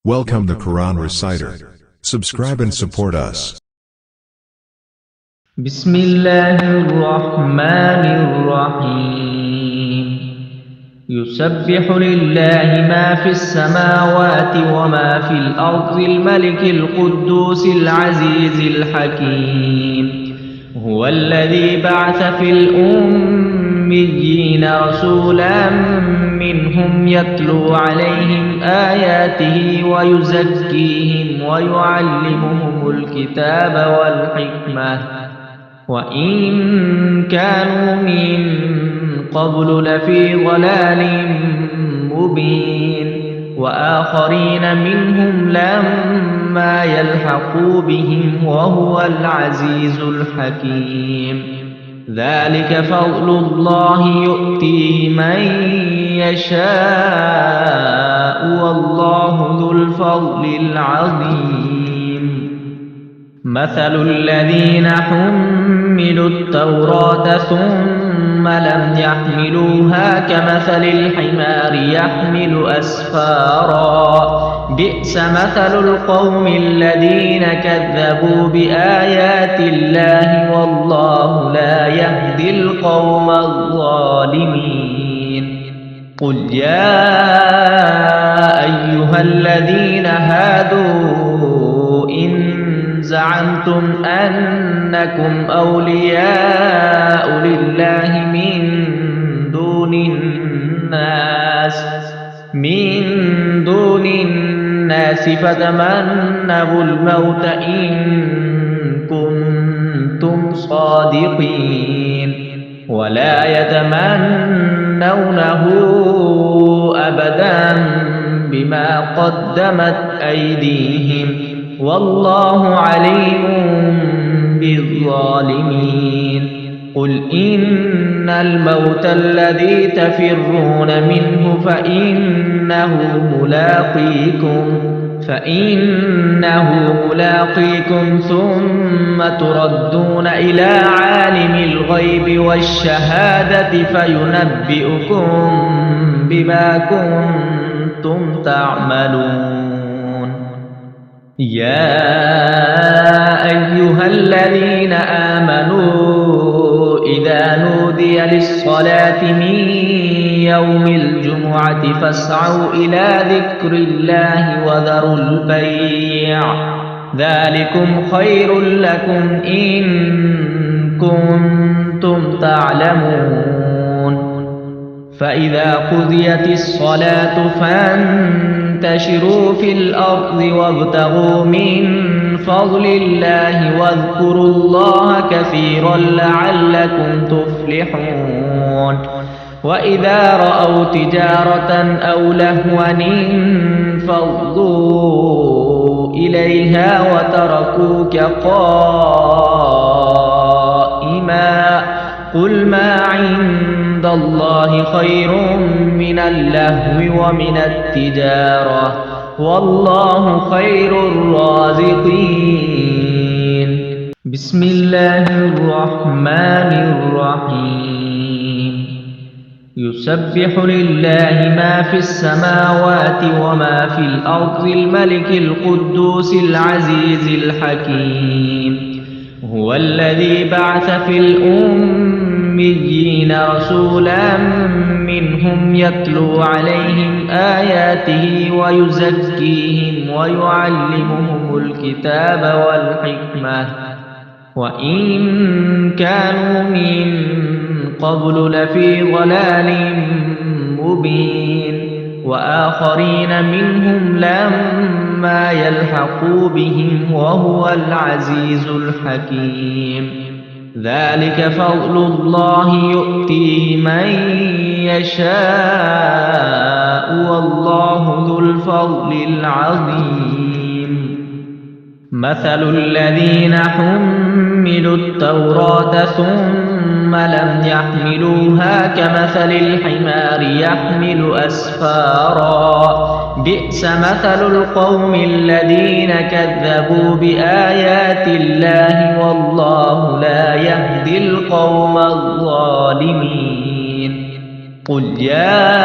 Welcome the Quran Reciter. Subscribe and support us. بسم الله الرحمن الرحيم يسبح لله ما في السماوات وما في الأرض الملك القدوس العزيز الحكيم هو الذي بعث في الأميين رسولا منهم يتلو عليهم آياته ويزكيهم ويعلمهم الكتاب والحكمة وإن كانوا من قبل لفي ضلال مبين وآخرين منهم لما يلحقوا بهم وهو العزيز الحكيم ذلك فضل الله يؤتيه من يشاء والله ذو الفضل العظيم مثل الذين حملوا التوراة ثم لم يحملوها كمثل الحمار يحمل أسفارا بئس مثل القوم الذين كذبوا بآيات الله والله لا يهدي القوم الظالمين قل يا أيها الذين هادوا إن زعمتم أنكم أولياء لله من دون الناس فتمنوا الموت إن كنتم صادقين ولا يتمنونه أبدا بما قدمت أيديهم والله عليم بالظالمين قل إن الموت الذي تفرون منه فإنه ملاقيكم ثم تردون إلى عالم الغيب والشهادة فينبئكم بما كنتم تعملون يا أيها الذين آمنوا إذا نودي للصلاة من يوم الجمعة فاسعوا إلى ذكر الله وذروا البيع ذلكم خير لكم إن كنتم تعلمون فإذا قضيت الصلاة فانتشروا في الأرض وابتغوا من فضل الله واذكروا الله كثيرا لعلكم تفلحون وإذا رأوا تجارة أو لهوا انفضوا إليها وتركوك قائما قل ما عند الله خير من اللهو ومن التجارة والله خير الرازقين بسم الله الرحمن الرحيم يسبح لله ما في السماوات وما في الأرض الملك القدوس العزيز الحكيم هو الذي بعث في الأميين رسولا منهم يتلو عليهم آياته ويزكيهم ويعلمهم الكتاب والحكمة وإن كانوا من قبل لفي ضلال مبين وآخرين منهم لما يلحقوا بهم وهو العزيز الحكيم ذلك فضل الله يؤتيه من يشاء والله ذو الفضل العظيم مثل الذين حملوا التوراة ثم لم يحملوها كمثل الحمار يحمل أسفارا بئس مثل القوم الذين كذبوا بآيات الله والله لا يهدي القوم الظالمين قل يا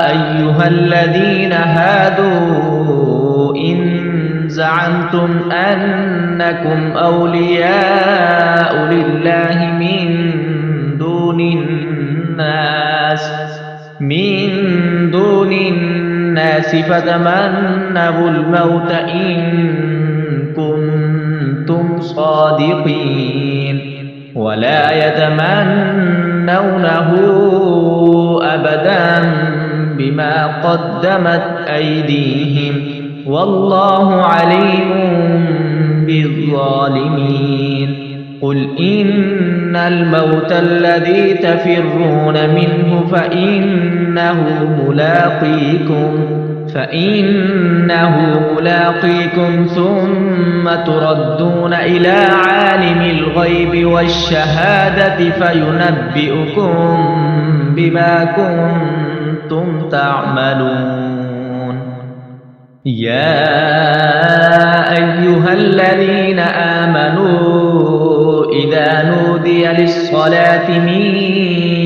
أيها الذين هادوا زعمتم أنكم أولياء لله من دون الناس فتمنوا الموت إن كنتم صادقين ولا يتمنونه أبدا بما قدمت أيديهم والله عليم بالظالمين قل إن الموت الذي تفرون منه فإنه ملاقيكم ثم تردون إلى عالم الغيب والشهادة فينبئكم بما كنتم تعملون يا أيها الذين آمنوا إذا نودي للصلاة من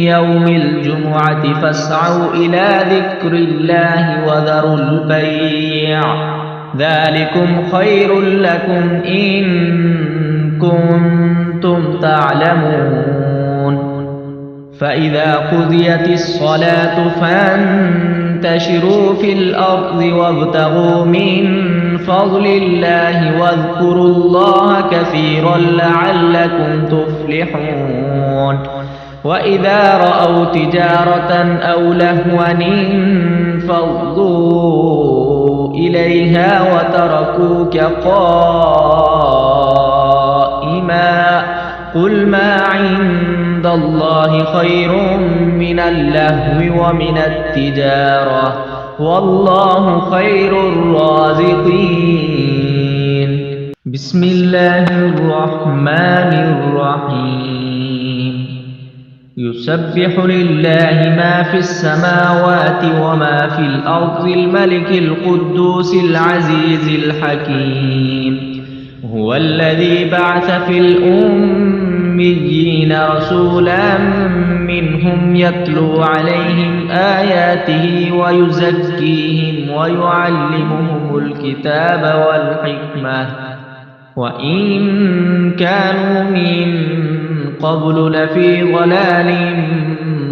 يوم الجمعة فاسعوا إلى ذكر الله وذروا البيع ذلكم خير لكم إن كنتم تعلمون فإذا قضيت الصلاة فانتشروا في الأرض وابتغوا من فضل الله واذكروا الله كثيرا لعلكم تفلحون وإذا رأوا تجارة أو لهوا انفضوا إليها وتركوك قائما قل ما عند الله خير من اللهو ومن التجارة والله خير الرازقين بسم الله الرحمن الرحيم يسبح لله ما في السماوات وما في الأرض الملك القدوس العزيز الحكيم هو الذي بعث في الأميين رسولا منهم يتلو عليهم آياته ويزكيهم ويعلمهم الكتاب والحكمة وإن كانوا من قبل لفي ضلال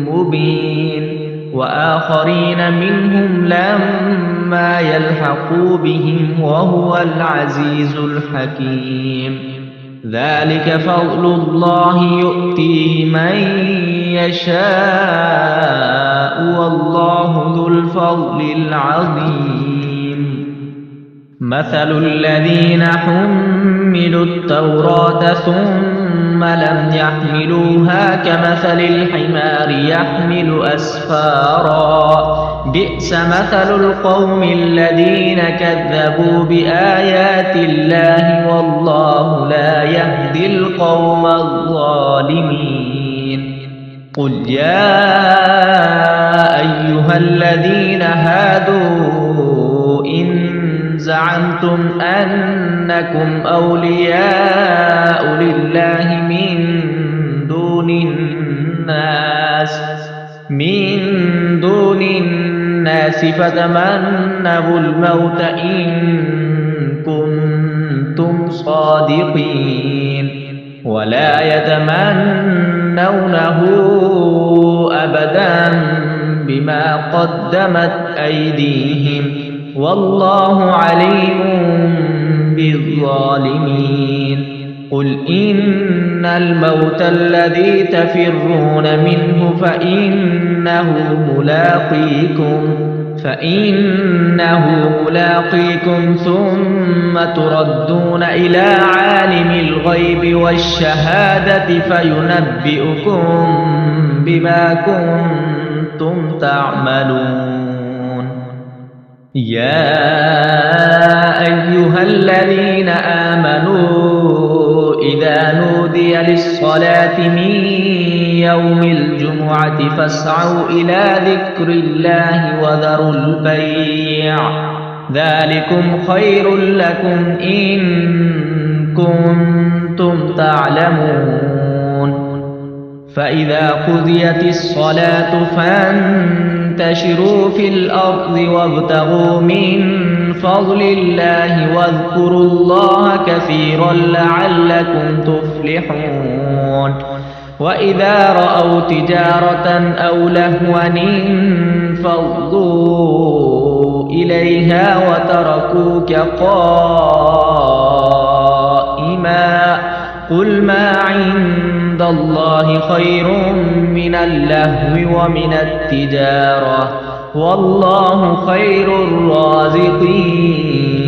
مبين وآخرين منهم لما يلحقوا بهم وهو العزيز الحكيم ذلك فضل الله يؤتيه من يشاء والله ذو الفضل العظيم مثل الذين حملوا التوراة ثم لم يحملوها كمثل الحمار يحمل أسفارا بئس مثل القوم الذين كذبوا بآيات الله والله لا يهدي القوم الظالمين قل يا أيها الذين هادوا إن زعمتم أنكم أولياء لله من دون الناس فتمنوا الموت إن كنتم صادقين ولا يتمنونه أبدا بما قدمت أيديهم والله عليم بالظالمين قل إن الموت الذي تفرون منه فإنه ملاقيكم ثم تردون إلى عالم الغيب والشهادة فينبئكم بما كنتم تعملون يا أيها الذين آمنوا إذا نودي للصلاة من يوم الجمعة فاسعوا إلى ذكر الله وذروا البيع ذلكم خير لكم إن كنتم تعلمون فإذا قضيت الصلاة فانتشروا في الأرض وابتغوا من فضل الله واذكروا الله كثيرا لعلكم تفلحون وإذا رأوا تجارة أو لهوا انفضوا إليها وتركوك قائما قل ما عند الله خير من اللهو ومن التجارة والله خير الرازقين